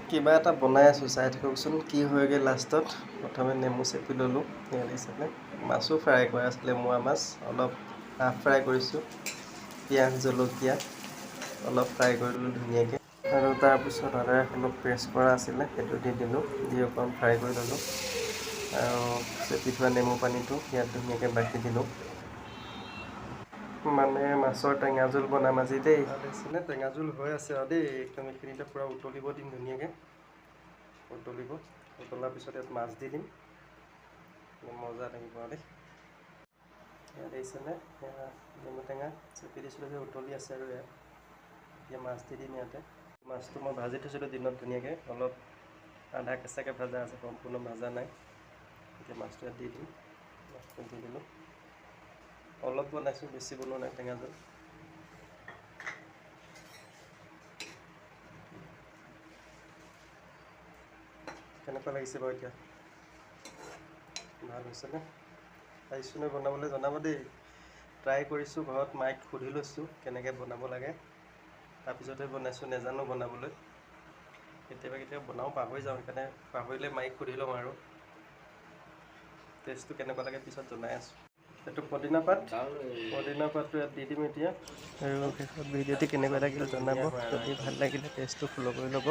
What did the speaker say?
কিবা এটা বনাই আছোঁ, চাই থাককচোন কি হয়গৈ লাষ্টত। প্ৰথমে নেমু চেপি ল'লোঁ, হিচাপে মাছো ফ্ৰাই কৰা আছিলে, মোৱা মাছ অলপ হাফ ফ্ৰাই কৰিছোঁ। পিঁয়াজ জলকীয়া অলপ ফ্ৰাই কৰি ল'লোঁ ধুনীয়াকৈ, আৰু তাৰপিছত আদা অলপ পেষ্ট কৰা আছিলে, সেইটো দি দিলোঁ, দি অকণ ফ্ৰাই কৰি ল'লোঁ, আৰু চেপি থোৱা নেমু পানীটো ইয়াত ধুনীয়াকৈ বাকি দিলোঁ। মানে মাছৰ টেঙা জোল বনাম আজি দেই। আছিলে টেঙা জোল হৈ আছে আৰু দেই, একদম এইখিনিতে পূৰা উতলিব দিম ধুনীয়াকৈ। উতলাৰ পিছত ইয়াত মাছ দি দিম, মজা লাগিব আৰু দেই। ইয়াত দেখিছেনে, নেমু টেঙা চেপি দিছিলোঁ যে উতলি আছে, আৰু ইয়াত এতিয়া মাছ দি দিম ইয়াতে। মাছটো মই ভাজি থৈছিলোঁ দিনত ধুনীয়াকৈ, অলপ আধা কেঁচাকৈ ভাজা আছে, সম্পূৰ্ণ ভাজা নাই। এতিয়া মাছটো ইয়াত দি দিম, মাছটো দি দিলোঁ। অলপ বনাইছোঁ, বেছি বনোৱা নাই টেঙা জোল। কেনেকুৱা লাগিছে বাৰু এতিয়া? ভাল হৈছেনে? পাৰিছোঁনে বনাবলৈ জনাব দেই। ট্ৰাই কৰিছোঁ ঘৰত, মাইক সুধি লৈছোঁ কেনেকৈ বনাব লাগে, তাৰপিছতহে বনাইছোঁ, নেজানো বনাবলৈ। কেতিয়াবা বনাওঁ, পাহৰি যাওঁ, সেইকাৰণে পাহৰিলে মাইক সুধি লওঁ আৰু। টেষ্টটো কেনেকুৱা লাগে পিছত জনাই আছোঁ। এইটো পদিনা পাতটো ইয়াত দি দিম এতিয়া, আৰু শেষত ভিডিঅ'টি কেনেকুৱা লাগিল জনাব। যদি ভাল লাগিলে পেজটো ফ'ল' কৰি ল'ব।